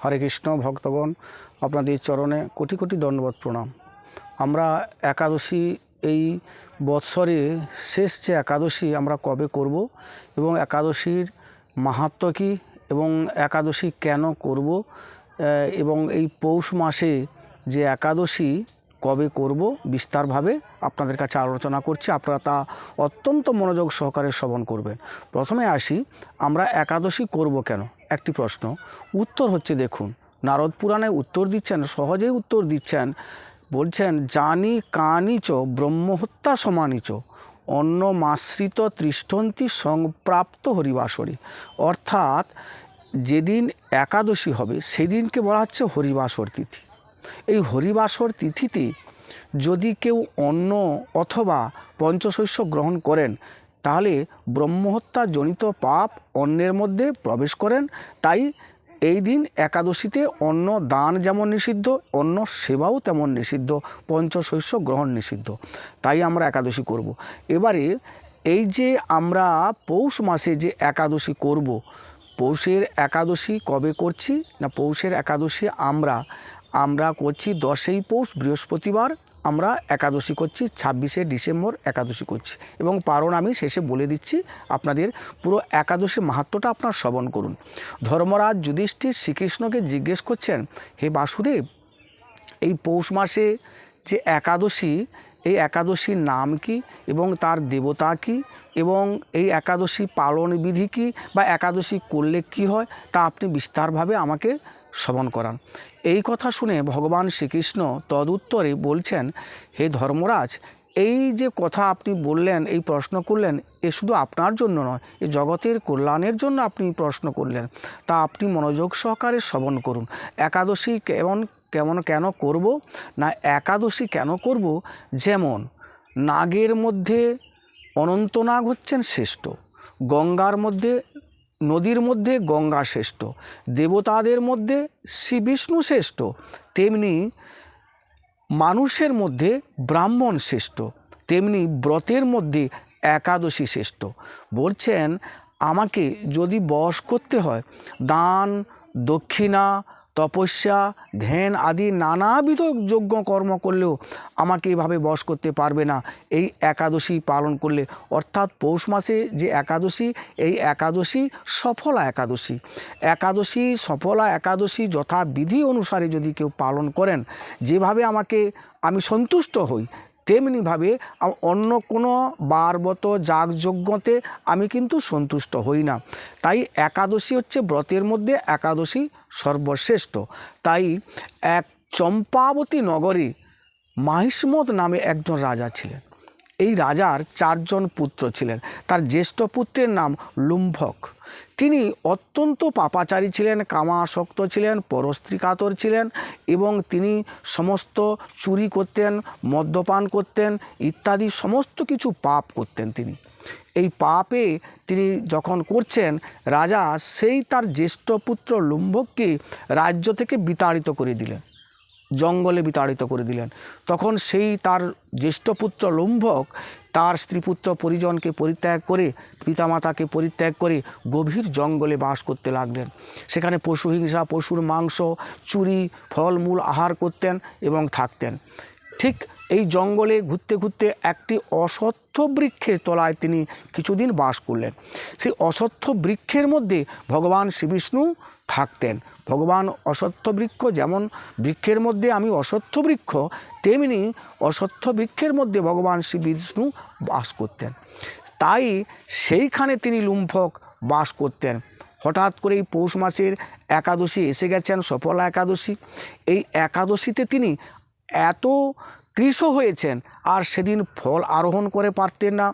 হরে কৃষ্ণ ভক্তগণ, আপনাদের চরণে কোটি কোটি দণ্ডবত প্রণাম। আমরা একাদশী এই বৎসরে শেষ যে একাদশী আমরা কবে করব এবং একাদশীর মাহাত্ম্য কী এবং একাদশী কেন করব এবং এই পৌষ মাসে যে একাদশী কবে করব বিস্তারভাবে আপনাদের কাছে আলোচনা করছি। আপনারা তা অত্যন্ত মনোযোগ সহকারে শ্রবণ করবেন। প্রথমে আসি, আমরা একাদশী করব কেন? একটি প্রশ্ন। উত্তর হচ্ছে, দেখুন, নারদ পুরাণে উত্তর দিচ্ছেন, সহজেই উত্তর দিচ্ছেন। বলছেন, জানি কানিচ ব্রহ্মহত্যা সমানিচ অন্নমাশ্রিত তৃষ্ঠন্তি সংপ্রাপ্ত হরিবাসরী। অর্থাৎ যেদিন একাদশী হবে সেদিনকে বলা হচ্ছে হরিবাসর তিথি। এই হরিবাসর তিথিতে যদি কেউ অন্ন অথবা পঞ্চশস্য গ্রহণ করেন তাহলে ব্রহ্মহত্যা জনিত পাপ অন্নের মধ্যে প্রবেশ করেন। তাই এই দিন একাদশীতে অন্ন দান যেমন নিষিদ্ধ, অন্ন সেবাও তেমন নিষিদ্ধ, পঞ্চশস্য গ্রহণ নিষিদ্ধ। তাই আমরা একাদশী করব। এবারে এই যে আমরা পৌষ মাসে যে একাদশী করব, পৌষের একাদশী কবে করছি না? পৌষের একাদশী আমরা করছি 10ই পৌষ বৃহস্পতিবার আমরা একাদশী করছি, 26শে ডিসেম্বর একাদশী করছি। এবং পারণ আমি শেষে বলে দিচ্ছি, আপনাদের পুরো একাদশী মাহাত্ম্যটা আপনার শ্রবণ করুন। ধর্মরাজ যুধিষ্ঠির শ্রীকৃষ্ণকে জিজ্ঞেস করছেন, হে বাসুদেব, এই পৌষ মাসে যে একাদশী, এই একাদশীর নাম কি এবং তার দেবতা কি এবং এই একাদশী পালন বিধি কী বা একাদশী করলে কি হয় তা আপনি বিস্তারভাবে আমাকে শ্রবণ করান। এই কথা শুনে ভগবান শ্রীকৃষ্ণ তদুত্তরে বলছেন, হে ধর্মরাজ, এই যে কথা আপনি বললেন, এই প্রশ্ন করলেন, এ শুধু আপনার জন্য নয়, এ জগতের কল্যাণের জন্য আপনি প্রশ্ন করলেন। তা আপনি মনোযোগ সহকারে শ্রবণ করুন। একাদশী কেন করব না? একাদশী কেন করব, যেমন নাগের মধ্যে অনন্তনাগ হচ্ছেন শ্রেষ্ঠ, নদীর মধ্যে গঙ্গা শ্রেষ্ঠ, দেবতাদের মধ্যে শ্রী বিষ্ণু শ্রেষ্ঠ, তেমনি মানুষের মধ্যে ব্রাহ্মণ শ্রেষ্ঠ, তেমনি ব্রতের মধ্যে একাদশী শ্রেষ্ঠ। বলছেন, আমাকে যদি বশ করতে হয়, দান দক্ষিণা তপস্যা ধ্যান আদি নানাবিধ যজ্ঞ কর্ম করলেও আমাকে এভাবে বশ করতে পারবে না এই একাদশী পালন করলে। অর্থাৎ পৌষ মাসে যে একাদশী, এই একাদশী সফলা একাদশী যথাবিধি অনুসারে যদি কেউ পালন করেন, যেভাবে আমি সন্তুষ্ট হই, তেমনিভাবে অন্য কোনো বারবত যাগযজ্ঞতে আমি কিন্তু সন্তুষ্ট হই না। তাই একাদশী হচ্ছে ব্রতের মধ্যে একাদশী সর্বশ্রেষ্ঠ। তাই এক চম্পাবতী নগরে মাহিষ্মত নামে একজন রাজা ছিলেন। এই রাজার 4 জন পুত্র ছিলেন। তার জ্যেষ্ঠ পুত্রের নাম লুম্ভক। তিনি অত্যন্ত পাপাচারী ছিলেন, কামাসক্ত ছিলেন, পরস্ত্রীকাতর ছিলেন এবং তিনি সমস্ত চুরি করতেন, মদ্যপান করতেন ইত্যাদি সমস্ত কিছু পাপ করতেন। এই পাপে তিনি যখন করছেন, রাজা সেই তার জ্যেষ্ঠ পুত্র লুম্ভককে রাজ্য থেকে বিতাড়িত করে দিলেন, জঙ্গলে বিতাড়িত করে দিলেন। তখন সেই তার জ্যেষ্ঠ পুত্র লুম্ভক তার স্ত্রীপুত্র পরিজনকে পরিত্যাগ করে, পিতামাতাকে পরিত্যাগ করে গভীর জঙ্গলে বাস করতে লাগলেন। সেখানে পশু হিংসা, পশুর মাংস, চুরি, ফলমূল আহার করতেন এবং থাকতেন। ঠিক এই জঙ্গলে ঘুরতে ঘুরতে একটি অশ্বত্থ বৃক্ষের তলায় তিনি কিছুদিন বাস করলেন। সেই অশ্বত্থ বৃক্ষের মধ্যে ভগবান শ্রীবিষ্ণু থাকতেন। ভগবান অশ্বত্থ বৃক্ষ, যেমন বৃক্ষের মধ্যে আমি অশ্বত্থ বৃক্ষ, তেমনি অশ্বত্থ বৃক্ষের মধ্যে ভগবান শ্রী বিষ্ণু বাস করতেন। তাই সেইখানে তিনি লুম্ভক বাস করতেন। হঠাৎ করে এই পৌষ মাসের একাদশী এসে গেছেন, সফলা একাদশী। এই একাদশীতে তিনি এত কৃশ হয়েছেন, আর সেদিন ফল আরোহণ করে পারতেন না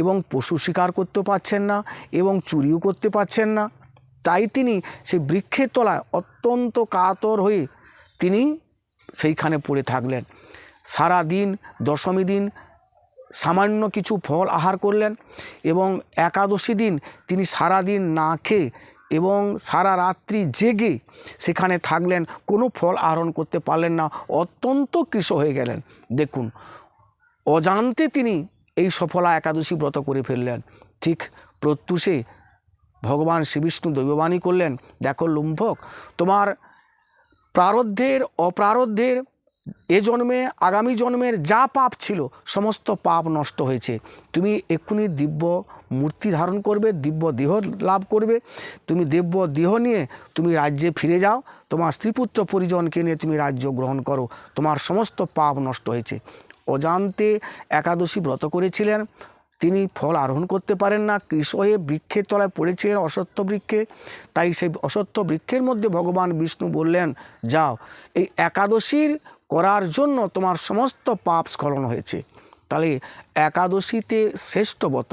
এবং পশু শিকার করতে পারছেন না এবং চুরিও করতে পারছেন না। তাই তিনি সেই বৃক্ষের তলায় অত্যন্ত কাতর হয়ে তিনি সেইখানে পড়ে থাকলেন। সারা দিন, দশমী দিন সামান্য কিছু ফল আহার করলেন এবং একাদশী দিন তিনি সারা দিন না খেয়ে এবং সারা রাত্রি জেগে সেখানে থাকলেন, কোনো ফল আহরণ করতে পারলেন না, অত্যন্ত কৃশ হয়ে গেলেন। দেখুন, অজান্তে তিনি এই সফলা একাদশী ব্রত করে ফেললেন। ঠিক প্রত্যুষে ভগবান শ্রীবিষ্ণু দৈববাণী করলেন, দেখো লুম্ভক, তোমার প্রারব্ধের অপ্রারব্ধের এ জন্মে আগামী জন্মের যা পাপ ছিল সমস্ত পাপ নষ্ট হয়েছে। তুমি এক্ষুনি দিব্য মূর্তি ধারণ করবে, দিব্য দেহ লাভ করবে। তুমি দিব্য দেহ নিয়ে তুমি রাজ্যে ফিরে যাও, তোমার স্ত্রীপুত্র পরিজনকে নিয়ে তুমি রাজ্য গ্রহণ করো, তোমার সমস্ত পাপ নষ্ট হয়েছে। অজান্তে একাদশী ব্রত করেছিলেন, তিনি ফল আরোহণ করতে পারেন না, কৃশ হয়ে বৃক্ষের তলায় পড়েছিলেন, অশ্বত্থ বৃক্ষে। তাই সেই অশ্বত্থ বৃক্ষের মধ্যে ভগবান বিষ্ণু বললেন, যাও, এই একাদশীর করার জন্য তোমার সমস্ত পাপ স্খলন হয়েছে। তাহলে একাদশীতে শ্রেষ্ঠ ব্রত,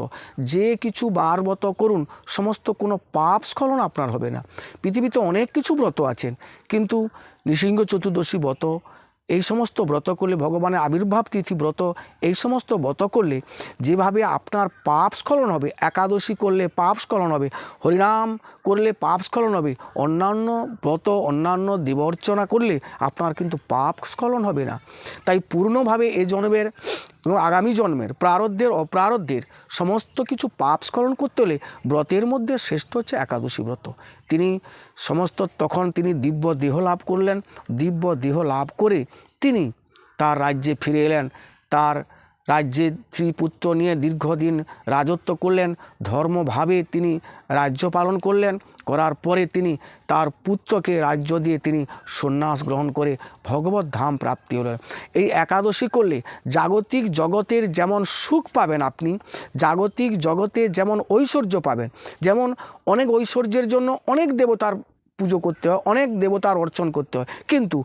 যে কিছু বার ব্রত করুন সমস্ত কোনো পাপ স্খলন আপনার হবে না। পৃথিবীতে অনেক কিছু ব্রত আছেন, কিন্তু নৃসিংহ চতুর্দশী ব্রত, এই সমস্ত ব্রত করলে, ভগবানের আবির্ভাব তিথি ব্রত, এই সমস্ত ব্রত করলে যেভাবে আপনার পাপ স্খলন হবে, একাদশী করলে পাপ স্খলন হবে, হরিনাম করলে পাপ স্খলন হবে, অন্যান্য ব্রত অন্যান্য দেবার্চনা করলে আপনার কিন্তু পাপ স্খলন হবে না। তাই পূর্ণভাবে এ জন্মের এবং আগামী জন্মের প্রারব্ধের অপ্রারব্ধের সমস্ত কিছু পাপ স্খলন করতে হলে ব্রতের মধ্যে শ্রেষ্ঠ হচ্ছে একাদশী ব্রত। তিনি তখন তিনি দিব্য দেহ লাভ করলেন, দিব্য দেহ লাভ করে তিনি তার রাজ্যে ফিরে এলেন। তার রাজ্যে স্ত্রীপুত্র নিয়ে দীর্ঘদিন রাজত্ব করলেন, ধর্মভাবে তিনি রাজ্য পালন করলেন। করার পরে তিনি তার পুত্রকে রাজ্য দিয়ে তিনি সন্ন্যাস গ্রহণ করে ভগবত ধাম প্রাপ্তি হলেন। এই একাদশী করলে জাগতিক জগতের যেমন সুখ পাবেন, আপনি জাগতিক জগতে যেমন ঐশ্বর্য পাবেন, যেমন অনেক ঐশ্বর্যের জন্য অনেক দেবতার পুজো করতে হয়, অনেক দেবতার অর্চন করতে হয়, কিন্তু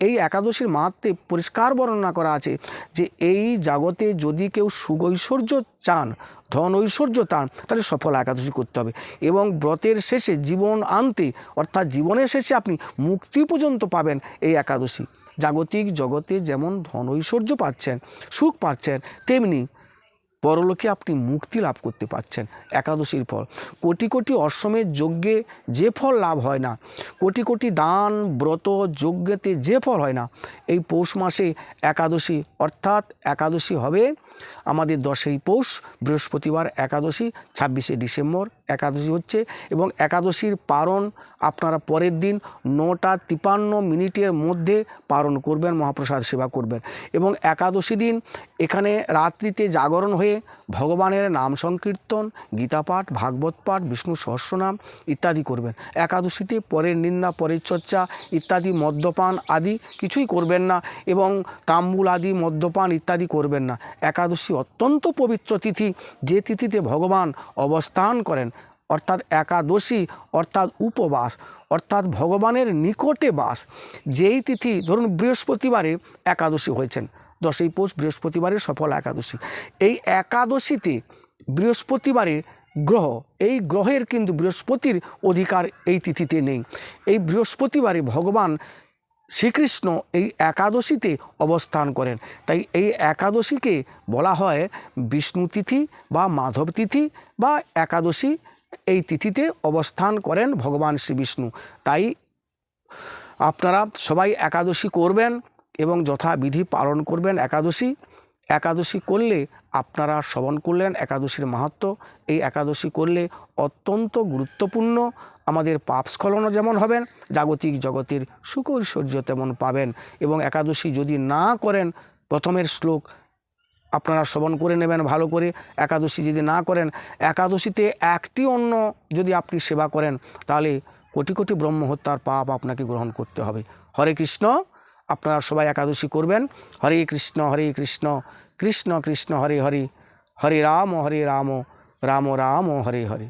এই একাদশীর মাহাত্ম্যে পরিষ্কার বর্ণনা করা আছে যে এই জগতে যদি কেউ সুখ ঐশ্বর্য চান, ধন ঐশ্বর্য চান, তাহলে সফল একাদশী করতে হবে। এবং ব্রতের শেষে জীবন আনতে, অর্থাৎ জীবনের শেষে আপনি মুক্তি পর্যন্ত পাবেন এই একাদশী। জাগতিক জগতে যেমন ধন ঐশ্বর্য পাচ্ছেন, সুখ পাচ্ছেন, তেমনি পরলোকে আপনি মুক্তি লাভ করতে পারছেন একাদশীর ফল। কোটি কোটি অশ্বমেধ যজ্ঞে যে ফল লাভ হয় না, কোটি কোটি দান ব্রত যজ্ঞেতে যে ফল হয় না, এই পৌষ মাসে একাদশী, অর্থাৎ একাদশী হবে আমাদের 10ই পৌষ বৃহস্পতিবার একাদশী, 26শে ডিসেম্বর একাদশী হচ্ছে। এবং একাদশীর পারণ আপনারা পরের দিন 9টা 53 মিনিটের মধ্যে পারণ করবেন, মহাপ্রসাদ সেবা করবেন। এবং একাদশী দিন এখানে রাত্রিতে জাগরণ হয়ে ভগবানের নাম সংকীর্তন, গীতা পাঠ, ভাগবত পাঠ, বিষ্ণু সহস্রনাম ইত্যাদি করবেন। একাদশীতে পরের নিন্দা, পরের চর্চা ইত্যাদি, মদ্যপান আদি কিছুই করবেন না, এবং তাম্বুল আদি মদ্যপান ইত্যাদি করবেন না। একাদশী অত্যন্ত পবিত্র তিথি, যে তিথিতে ভগবান অবস্থান করেন, অর্থাৎ একাদশী অর্থাৎ উপবাস, অর্থাৎ ভগবানের নিকটে বাস। যেই তিথি, ধরুন বৃহস্পতিবারে একাদশী হয়েছেন, 10ই পৌষ বৃহস্পতিবারের সফল একাদশী। এই একাদশীতে বৃহস্পতিবারের গ্রহ, এই গ্রহের কিন্তু বৃহস্পতির অধিকার এই তিথিতে নেই। এই বৃহস্পতিবারে ভগবান শ্রীকৃষ্ণ এই একাদশীতে অবস্থান করেন। তাই এই একাদশীকে বলা হয় বিষ্ণু তিথি বা মাধব তিথি বা একাদশী। এই তিথিতে অবস্থান করেন ভগবান শ্রী বিষ্ণু। তাই আপনারা সবাই একাদশী করবেন এবং যথাবিধি পালন করবেন একাদশী করলে আপনারা শ্রবণ করলেন একাদশীর মাহাত্ম্য। এই একাদশী করলে অত্যন্ত গুরুত্বপূর্ণ, আমাদের পাপ স্খলনও যেমন হবেন, জাগতিক জগতের সুখ ঐশ্বর্য তেমন পাবেন। এবং একাদশী যদি না করেন, প্রথমের শ্লোক আপনারা শ্রবণ করে নেবেন ভালো করে। একাদশী যদি না করেন, একাদশীতে একটি অন্ন যদি আপনি সেবা করেন, তাহলে কোটি কোটি ব্রহ্মহত্যার পাপ আপনাকে গ্রহণ করতে হবে। হরে কৃষ্ণ। আপনারা সবাই একাদশী করবেন। হরে কৃষ্ণ কৃষ্ণ কৃষ্ণ হরে হরে, হরে রাম রাম রাম হরে হরে।